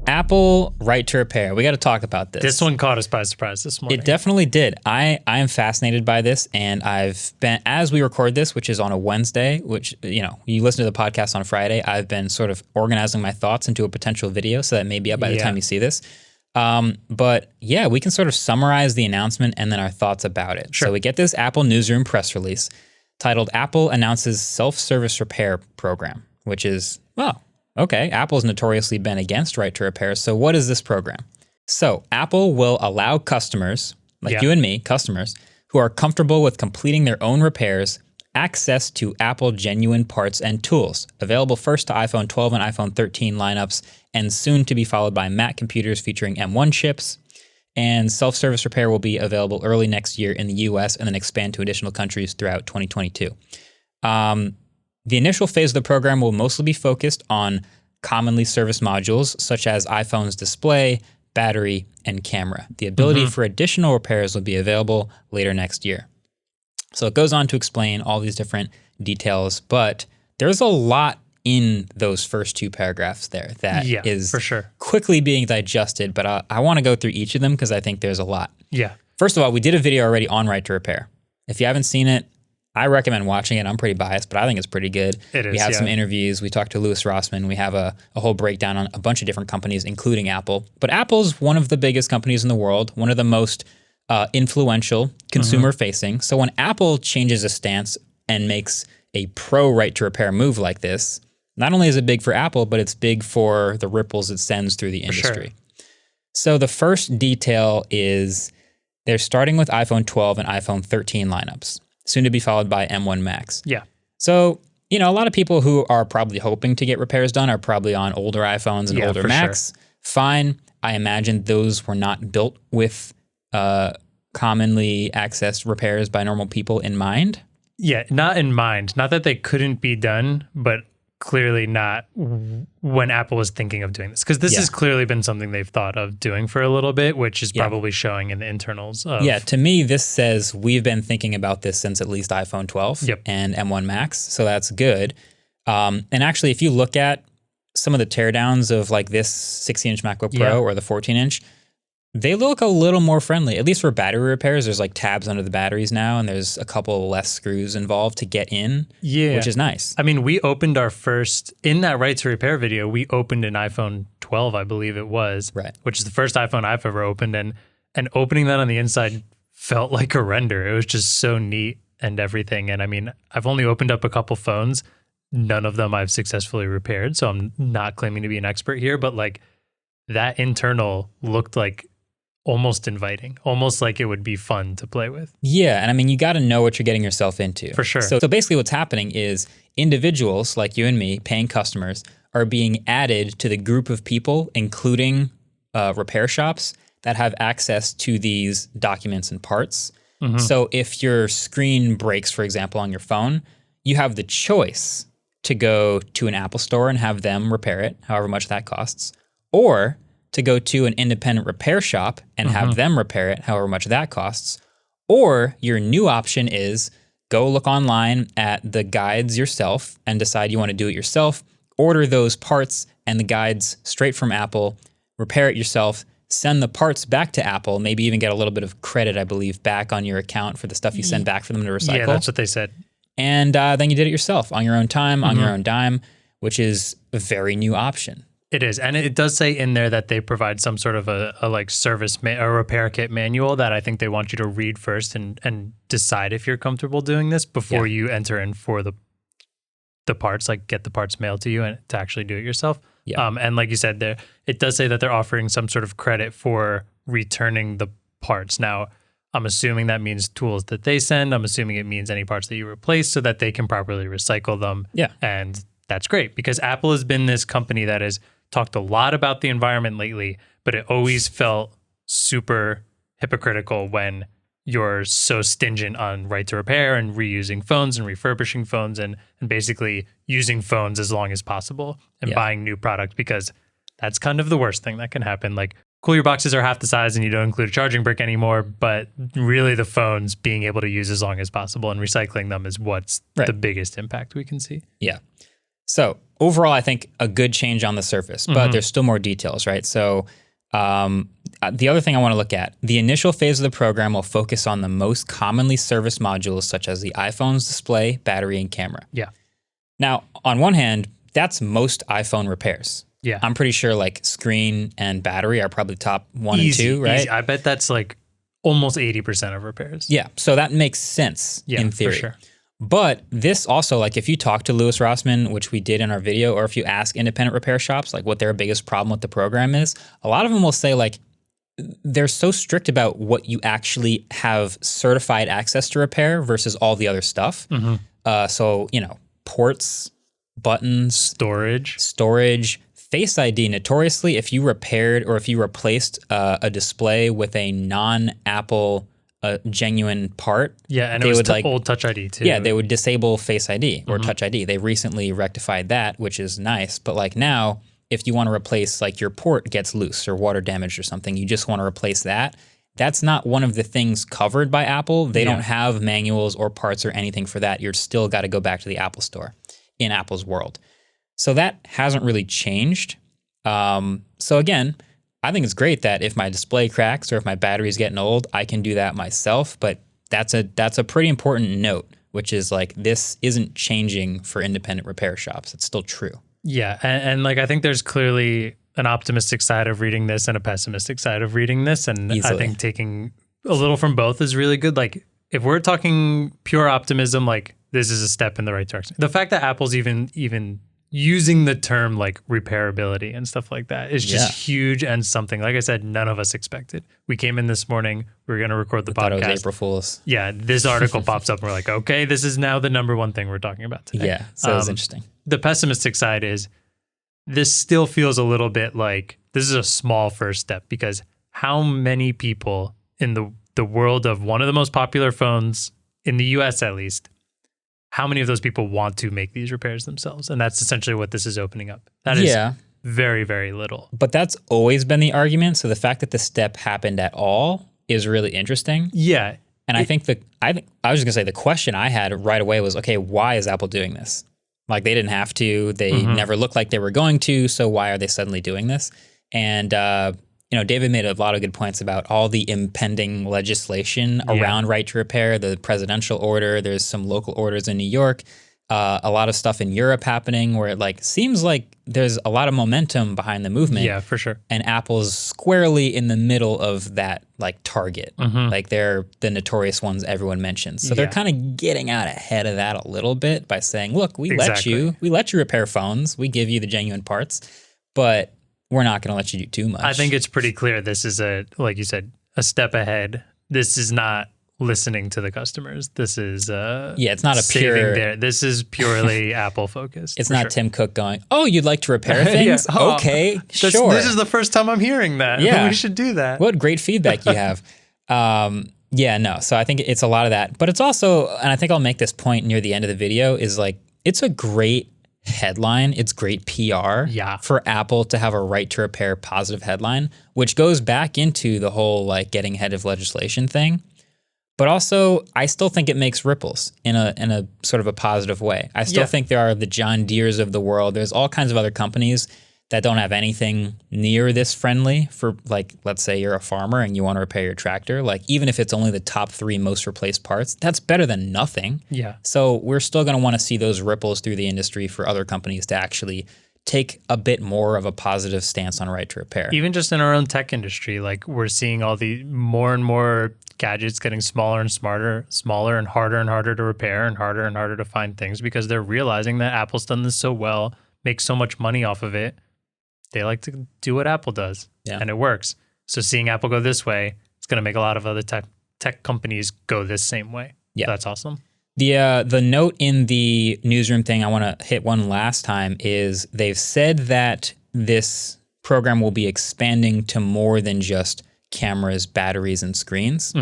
Apple right to repair. We got to talk about this. This one caught us by surprise this morning. It definitely did. I am fascinated by this, and I've been, as we record this, which is on a Wednesday, which, you know, you listen to the podcast on Friday, I've been sort of organizing my thoughts into a potential video, so that may be up by the time you see this. But yeah, we can sort of summarize the announcement and then our thoughts about it. Sure. So we get this Apple newsroom press release titled Apple Announces Self-Service Repair Program, which is, well, okay, Apple's notoriously been against right to repair, so what is this program? So Apple will allow customers, like you and me, customers, who are comfortable with completing their own repairs, access to Apple genuine parts and tools, available first to iPhone 12 and iPhone 13 lineups, and soon to be followed by Mac computers featuring M1 chips. And self-service repair will be available early next year in the US and then expand to additional countries throughout 2022. The initial phase of the program will mostly be focused on commonly serviced modules such as iPhone's display, battery, and camera. The ability for additional repairs will be available later next year. So it goes on to explain all these different details, but there's a lot in those first two paragraphs there that is for sure quickly being digested, but I want to go through each of them because I think there's a lot. Yeah. First of all, we did a video already on right to repair. If you haven't seen it, I recommend watching it. I'm pretty biased, but I think it's pretty good. It is, we have some interviews. We talked to Louis Rossmann. We have a whole breakdown on a bunch of different companies, including Apple. But Apple's one of the biggest companies in the world, one of the most influential, consumer-facing. So when Apple changes a stance and makes a pro right to repair move like this, not only is it big for Apple, but it's big for the ripples it sends through the industry. Sure. So the first detail is they're starting with iPhone 12 and iPhone 13 lineups, soon to be followed by M1 Max. Yeah. So, you know, a lot of people who are probably hoping to get repairs done are probably on older iPhones and older Macs. Sure. Fine. I imagine those were not built with commonly accessed repairs by normal people in mind. Yeah, not in mind. Not that they couldn't be done, but clearly not when Apple was thinking of doing this. Because this has clearly been something they've thought of doing for a little bit, which is probably showing in the internals. To me, this says we've been thinking about this since at least iPhone 12 and M1 Max, so that's good. And actually, if you look at some of the teardowns of like this 16-inch MacBook Pro or the 14-inch, they look a little more friendly, at least for battery repairs. There's like tabs under the batteries now, and there's a couple less screws involved to get in, which is nice. I mean, we opened our first, in that right to repair video, we opened an iPhone 12, I believe it was, which is the first iPhone I've ever opened, and opening that on the inside felt like a render. It was just so neat and everything. And I mean, I've only opened up a couple phones. None of them I've successfully repaired, so I'm not claiming to be an expert here, but like that internal looked like almost inviting, almost like it would be fun to play with. Yeah, and I mean, you got to know what you're getting yourself into. For sure. So basically what's happening is individuals like you and me, paying customers, are being added to the group of people, including repair shops, that have access to these documents and parts. So if your screen breaks, for example, on your phone, you have the choice to go to an Apple store and have them repair it, however much that costs, or to go to an independent repair shop and have them repair it, however much that costs. Or your new option is go look online at the guides yourself and decide you want to do it yourself, order those parts and the guides straight from Apple, repair it yourself, send the parts back to Apple, maybe even get a little bit of credit, I believe, back on your account for the stuff you send back for them to recycle. Yeah, that's what they said. And then you did it yourself on your own time, on your own dime, which is a very new option. It is. And it does say in there that they provide some sort of a like service, a repair kit manual that I think they want you to read first and decide if you're comfortable doing this before you enter in for the parts, like get the parts mailed to you and to actually do it yourself. Yeah. And like you said there, it does say that they're offering some sort of credit for returning the parts. Now, I'm assuming that means tools that they send. I'm assuming it means any parts that you replace so that they can properly recycle them. Yeah. And that's great because Apple has been this company that has talked a lot about the environment lately, but it always felt super hypocritical when you're so stingent on right to repair and reusing phones and refurbishing phones and basically using phones as long as possible and buying new product, because that's kind of the worst thing that can happen. Like, cool, your boxes are half the size and you don't include a charging brick anymore, but really the phones being able to use as long as possible and recycling them is what's the biggest impact we can see. Yeah. So overall, I think a good change on the surface, but there's still more details, right? So the other thing I want to look at, the initial phase of the program will focus on the most commonly serviced modules, such as the iPhone's display, battery, and camera. Yeah. Now, on one hand, that's most iPhone repairs. Yeah. I'm pretty sure like screen and battery are probably top 1 and 2, right? Easy. I bet that's like almost 80% of repairs. Yeah. So that makes sense in theory. For sure. But this also, like if you talk to Louis Rossmann, which we did in our video, or if you ask independent repair shops, like what their biggest problem with the program is, a lot of them will say like, they're so strict about what you actually have certified access to repair versus all the other stuff. So, ports, buttons, storage, Face ID. Notoriously, if you repaired or if you replaced a display with a non-Apple genuine part. Yeah, and it was old Touch ID too. Yeah, they would disable Face ID or Touch ID. They recently rectified that, which is nice. But like now, if you want to replace like your port gets loose or water damaged or something, you just want to replace that. That's not one of the things covered by Apple. They don't have manuals or parts or anything for that. You're still got to go back to the Apple store in Apple's world. So that hasn't really changed. So again, I think it's great that if my display cracks or if my battery's getting old, I can do that myself. But that's a pretty important note, which is like this isn't changing for independent repair shops. It's still true. Yeah, and like I think there's clearly an optimistic side of reading this and a pessimistic side of reading this, and I think taking a little from both is really good. Like if we're talking pure optimism, like this is a step in the right direction. The fact that Apple's even using the term like repairability and stuff like that is just huge and something, like I said, none of us expected. We came in this morning, we were going to record the podcast. Thought it was April Fool's. Yeah, this article pops up and we're like, okay, this is now the number one thing we're talking about today. Yeah, so it was interesting. The pessimistic side is this still feels a little bit like this is a small first step, because how many people in the world of one of the most popular phones in the US at least, how many of those people want to make these repairs themselves? And that's essentially what this is opening up. That is very, very little. But that's always been the argument. So the fact that the step happened at all is really interesting. Yeah. And I was just gonna say the question I had right away was, okay, why is Apple doing this? Like they didn't have to, they never looked like they were going to. So why are they suddenly doing this? And, David made a lot of good points about all the impending legislation around right to repair, the presidential order. There's some local orders in New York, a lot of stuff in Europe happening where it like seems like there's a lot of momentum behind the movement. Yeah, for sure. And Apple's squarely in the middle of that like target. Like they're the notorious ones everyone mentions. So they're kind of getting out ahead of that a little bit by saying, look, we let you repair phones. We give you the genuine parts, but we're not going to let you do too much. I think it's pretty clear this is like you said, a step ahead. This is not listening to the customers. This is it's not a pure. This is purely Apple focused. It's not Tim Cook going, "Oh, you'd like to repair things? Okay, sure." This is the first time I'm hearing that. Yeah, we should do that. What great feedback you have. So I think it's a lot of that, but it's also, and I think I'll make this point near the end of the video, is like it's a great headline. It's great PR for Apple to have a right to repair positive headline, which goes back into the whole like getting ahead of legislation thing. But also, I still think it makes ripples in a sort of a positive way. I still think there are the John Deeres of the world. There's all kinds of other companies that don't have anything near this friendly for, like, let's say you're a farmer and you want to repair your tractor. Like, even if it's only the top 3 most replaced parts, that's better than nothing. Yeah. So we're still going to want to see those ripples through the industry for other companies to actually take a bit more of a positive stance on right to repair. Even just in our own tech industry, like we're seeing all the more and more gadgets getting smaller and smarter, smaller and harder to repair and harder to find things, because they're realizing that Apple's done this so well, makes so much money off of it. They like to do what Apple does, and it works. So seeing Apple go this way, it's going to make a lot of other tech companies go this same way. Yeah, so that's awesome. The note in the newsroom thing I want to hit one last time is they've said that this program will be expanding to more than just cameras, batteries, and screens.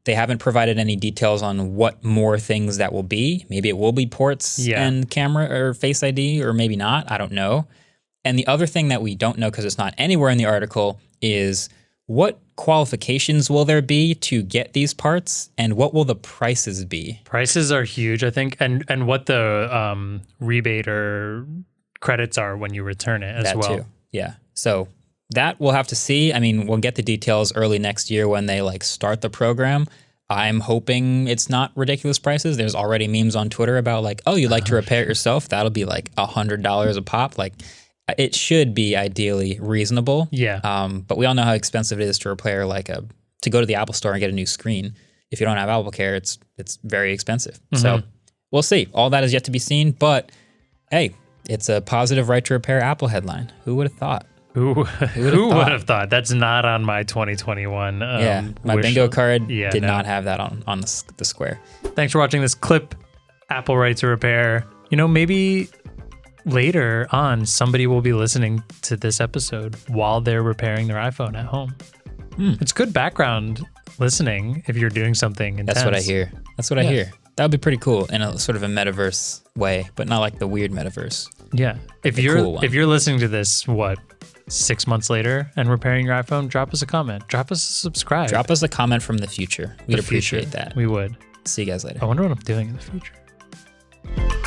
They haven't provided any details on what more things that will be. Maybe it will be ports and camera or Face ID, or maybe not. I don't know. And the other thing that we don't know, because it's not anywhere in the article, is what qualifications will there be to get these parts, and what will the prices be? Prices are huge, I think, and what the rebate or credits are when you return it as well. Too. Yeah. So that we'll have to see. I mean, we'll get the details early next year when they like start the program. I'm hoping it's not ridiculous prices. There's already memes on Twitter about like, oh, you'd like to repair it yourself? That'll be like $100 a pop. Like, it should be ideally reasonable. Yeah. But we all know how expensive it is to repair to go to the Apple Store and get a new screen. If you don't have Apple Care, it's very expensive. So we'll see. All that is yet to be seen. But hey, it's a positive right to repair Apple headline. Who would have thought? Who would have thought? That's not on my 2021. My bingo card did not have that on the square. Thanks for watching this clip. Apple right to repair. Maybe later on, somebody will be listening to this episode while they're repairing their iPhone at home. It's good background listening if you're doing something intense. That's what I hear. I hear. That would be pretty cool in a sort of a metaverse way, but not like the weird metaverse. Yeah. If you're listening to this, 6 months later and repairing your iPhone, drop us a comment. Drop us a subscribe. Drop us a comment from the future. We'd appreciate that. We would. See you guys later. I wonder what I'm doing in the future.